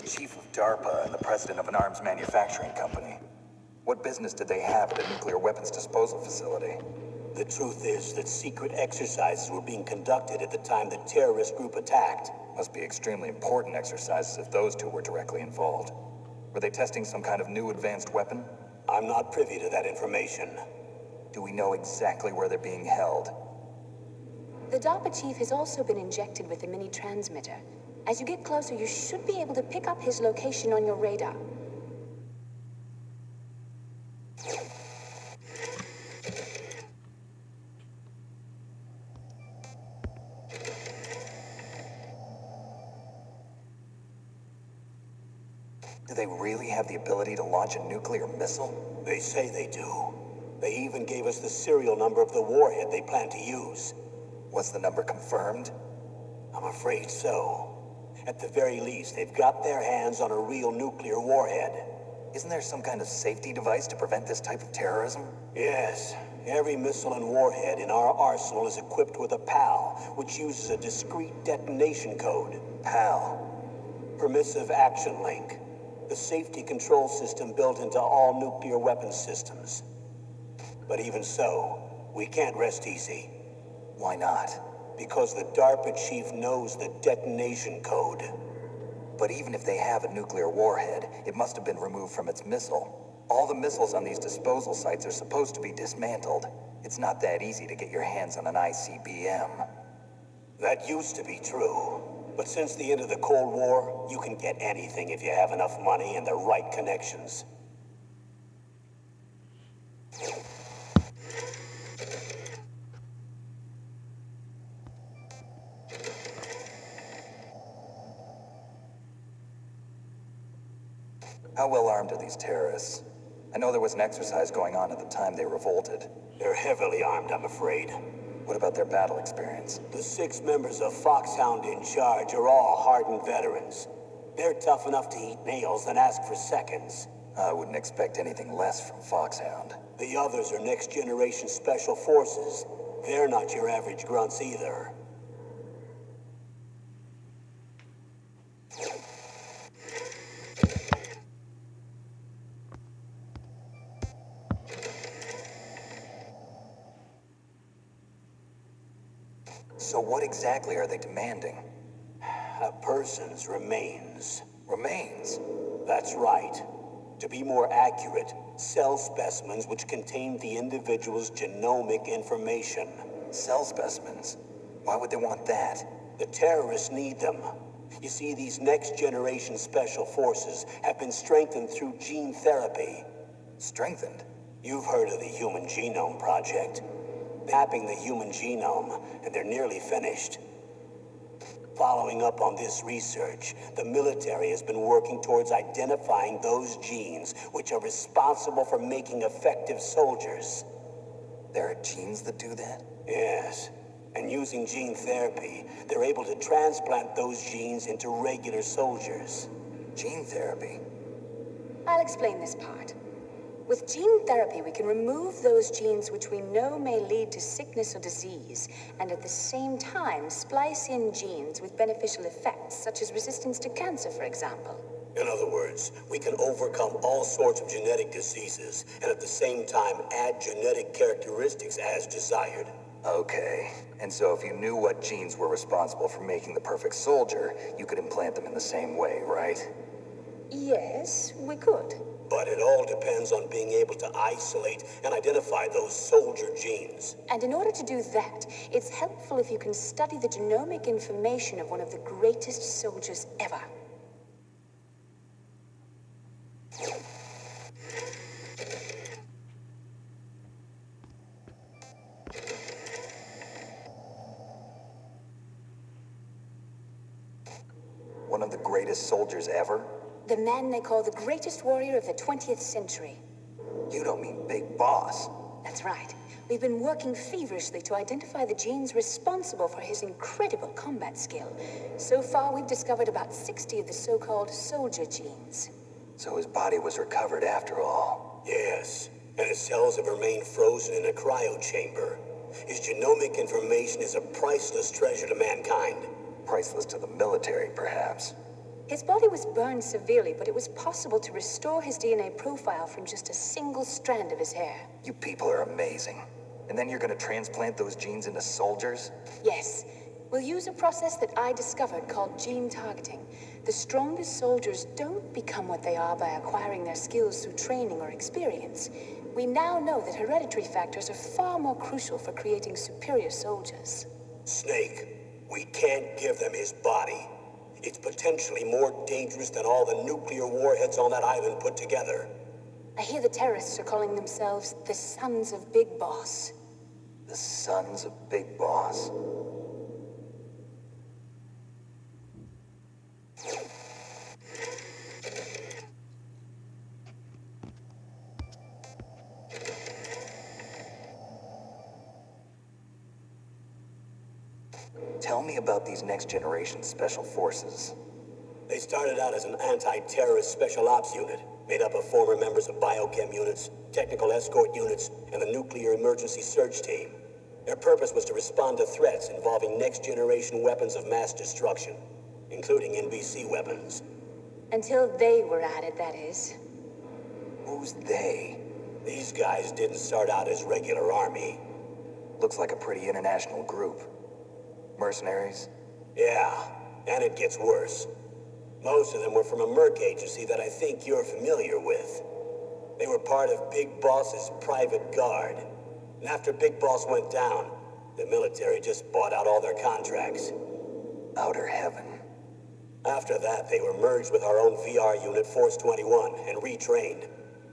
chief of DARPA and the president of an arms manufacturing company. What business did they have at a nuclear weapons disposal facility? The truth is that secret exercises were being conducted at the time the terrorist group attacked. Must be extremely important exercises if those two were directly involved. Were they testing some kind of new advanced weapon? I'm not privy to that information. Do we know exactly where they're being held? The DARPA chief has also been injected with a mini transmitter. As you get closer, you should be able to pick up his location on your radar. Do they really have the ability to launch a nuclear missile? They say they do. They even gave us the serial number of the warhead they plan to use. Was the number confirmed? I'm afraid so. At the very least, they've got their hands on a real nuclear warhead. Isn't there some kind of safety device to prevent this type of terrorism? Yes. Every missile and warhead in our arsenal is equipped with a PAL, which uses a discrete detonation code. PAL? Permissive Action Link. The safety control system built into all nuclear weapons systems. But even so, we can't rest easy. Why not? Because the DARPA chief knows the detonation code. But even if they have a nuclear warhead, it must have been removed from its missile. All the missiles on these disposal sites are supposed to be dismantled. It's not that easy to get your hands on an ICBM. That used to be true. But since the end of the Cold War, you can get anything if you have enough money and the right connections. How well armed are these terrorists? I know there was an exercise going on at the time they revolted. They're heavily armed, I'm afraid. What about their battle experience? The 6 members of Foxhound in charge are all hardened veterans. They're tough enough to eat nails and ask for seconds. I wouldn't expect anything less from Foxhound. The others are next-generation special forces. They're not your average grunts either. So what exactly are they demanding? A person's remains. Remains? That's right. To be more accurate, cell specimens which contain the individual's genomic information. Cell specimens? Why would they want that? The terrorists need them. You see, these next-generation special forces have been strengthened through gene therapy. Strengthened? You've heard of the Human Genome Project. Mapping the human genome, and they're nearly finished. Following up on this research, the military has been working towards identifying those genes which are responsible for making effective soldiers. There are genes that do that? Yes. And using gene therapy, they're able to transplant those genes into regular soldiers. Gene therapy? I'll explain this part. With gene therapy, we can remove those genes which we know may lead to sickness or disease, and at the same time splice in genes with beneficial effects, such as resistance to cancer, for example. In other words, we can overcome all sorts of genetic diseases, and at the same time add genetic characteristics as desired. Okay. And so if you knew what genes were responsible for making the perfect soldier, you could implant them in the same way, right? Yes, we could. But it all depends on being able to isolate and identify those soldier genes. And in order to do that, it's helpful if you can study the genomic information of one of the greatest soldiers ever. One of the greatest soldiers ever? The man they call the greatest warrior of the 20th century. You don't mean Big Boss. That's right. We've been working feverishly to identify the genes responsible for his incredible combat skill. So far, we've discovered about 60 of the so-called soldier genes. So his body was recovered after all. Yes, and his cells have remained frozen in a cryo chamber. His genomic information is a priceless treasure to mankind. Priceless to the military, perhaps. His body was burned severely, but it was possible to restore his DNA profile from just a single strand of his hair. You people are amazing. And then you're gonna transplant those genes into soldiers? Yes. We'll use a process that I discovered called gene targeting. The strongest soldiers don't become what they are by acquiring their skills through training or experience. We now know that hereditary factors are far more crucial for creating superior soldiers. Snake, we can't give them his body. It's potentially more dangerous than all the nuclear warheads on that island put together. I hear the terrorists are calling themselves the Sons of Big Boss. The Sons of Big Boss? Tell me about these next-generation special forces. They started out as an anti-terrorist special ops unit, made up of former members of biochem units, technical escort units, and the nuclear emergency search team. Their purpose was to respond to threats involving next-generation weapons of mass destruction, including NBC weapons. Until they were added, that is. Who's they? These guys didn't start out as regular army. Looks like a pretty international group. Mercenaries? Yeah, and it gets worse. Most of them were from a merc agency that I think you're familiar with. They were part of Big Boss's private guard. And after Big Boss went down, the military just bought out all their contracts. Outer heaven. After that, they were merged with our own VR unit, Force 21, and retrained.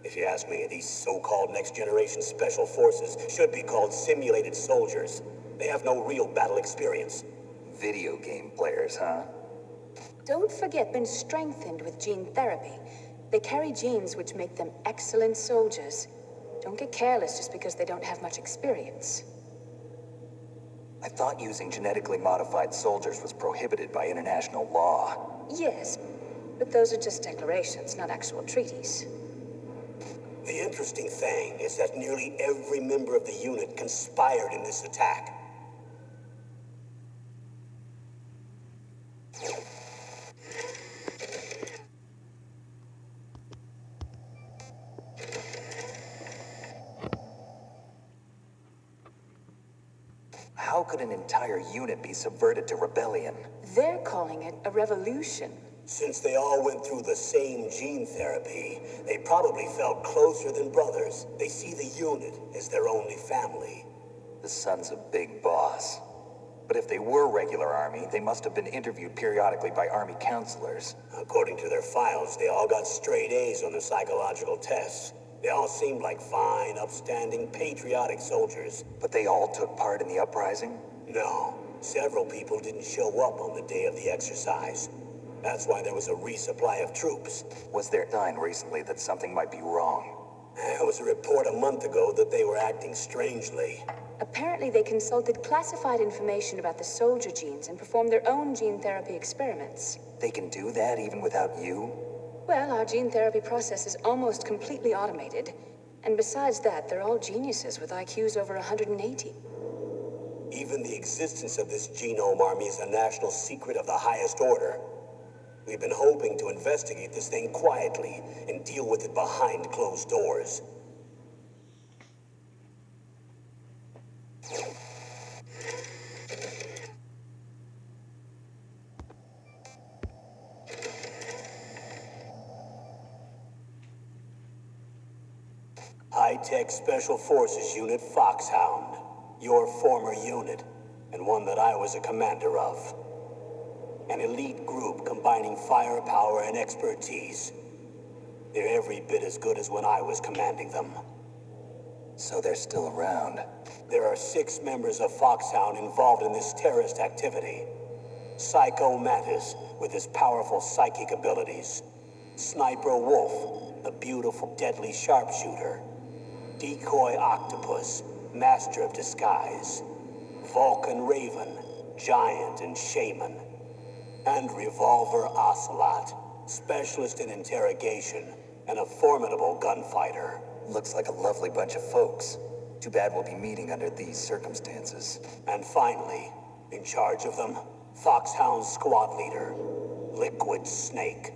If you ask me, these so-called next-generation special forces should be called simulated soldiers. They have no real battle experience. Video game players, huh? Don't forget been strengthened with gene therapy. They carry genes which make them excellent soldiers. Don't get careless just because they don't have much experience. I thought using genetically modified soldiers was prohibited by international law. Yes, but those are just declarations, not actual treaties. The interesting thing is that nearly every member of the unit conspired in this attack. How could an entire unit be subverted to rebellion? They're calling it a revolution. Since they all went through the same gene therapy, they probably felt closer than brothers. They see the unit as their only family. The Sons of Big Boss. But if they were regular army, they must have been interviewed periodically by army counselors. According to their files, they all got straight A's on the psychological tests. They all seemed like fine, upstanding, patriotic soldiers. But they all took part in the uprising? No, several people didn't show up on the day of the exercise. That's why there was a resupply of troops. Was there a sign recently that something might be wrong? There was a report a month ago that they were acting strangely. Apparently they consulted classified information about the soldier genes and performed their own gene therapy experiments. They can do that even without you? Well, our gene therapy process is almost completely automated. And besides that, they're all geniuses with IQs over 180. Even the existence of this genome army is a national secret of the highest order. We've been hoping to investigate this thing quietly and deal with it behind closed doors. High-Tech Special Forces Unit Foxhound. Your former unit, and one that I was a commander of. An elite group combining firepower and expertise. They're every bit as good as when I was commanding them. So they're still around. There are 6 members of Foxhound involved in this terrorist activity. Psycho Mantis, with his powerful psychic abilities. Sniper Wolf, the beautiful, deadly sharpshooter. Decoy Octopus, master of disguise. Vulcan Raven, giant and shaman. And Revolver Ocelot, specialist in interrogation and a formidable gunfighter. Looks like a lovely bunch of folks. Too bad we'll be meeting under these circumstances. And finally, in charge of them, Foxhound's squad leader, Liquid Snake.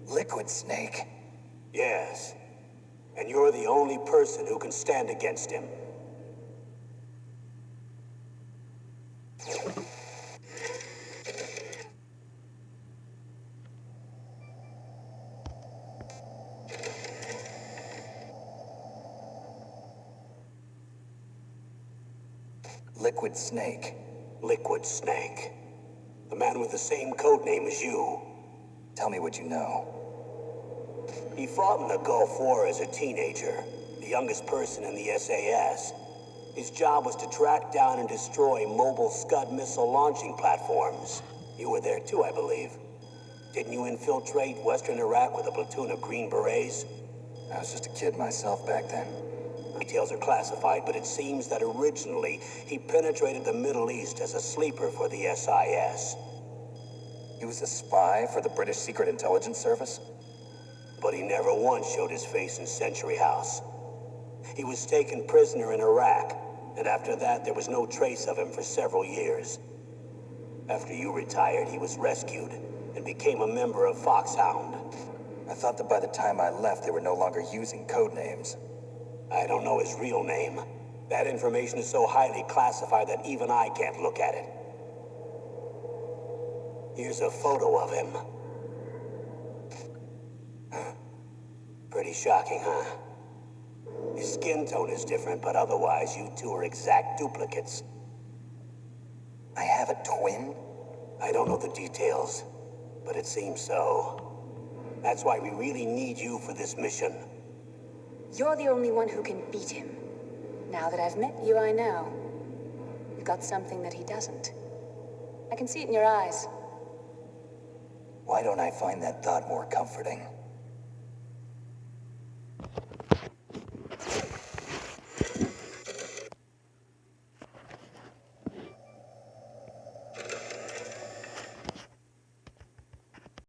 Liquid Snake? Yes. And you're the only person who can stand against him. Liquid Snake. Liquid Snake. The man with the same codename as you. Tell me what you know. He fought in the Gulf War as a teenager, the youngest person in the SAS. His job was to track down and destroy mobile Scud missile launching platforms. You were there too, I believe. Didn't you infiltrate Western Iraq with a platoon of Green Berets? I was just a kid myself back then. Details are classified, but it seems that originally he penetrated the Middle East as a sleeper for the SIS. He was a spy for the British Secret Intelligence Service? But he never once showed his face in Century House. He was taken prisoner in Iraq, and after that there was no trace of him for several years. After you retired, he was rescued and became a member of Foxhound. I thought that by the time I left, they were no longer using code names. I don't know his real name. That information is so highly classified that even I can't look at it. Here's a photo of him. Pretty shocking, huh? His skin tone is different, but otherwise you two are exact duplicates. I have a twin? I don't know the details, but it seems so. That's why we really need you for this mission. You're the only one who can beat him. Now that I've met you, I know. You've got something that he doesn't. I can see it in your eyes. Why don't I find that thought more comforting?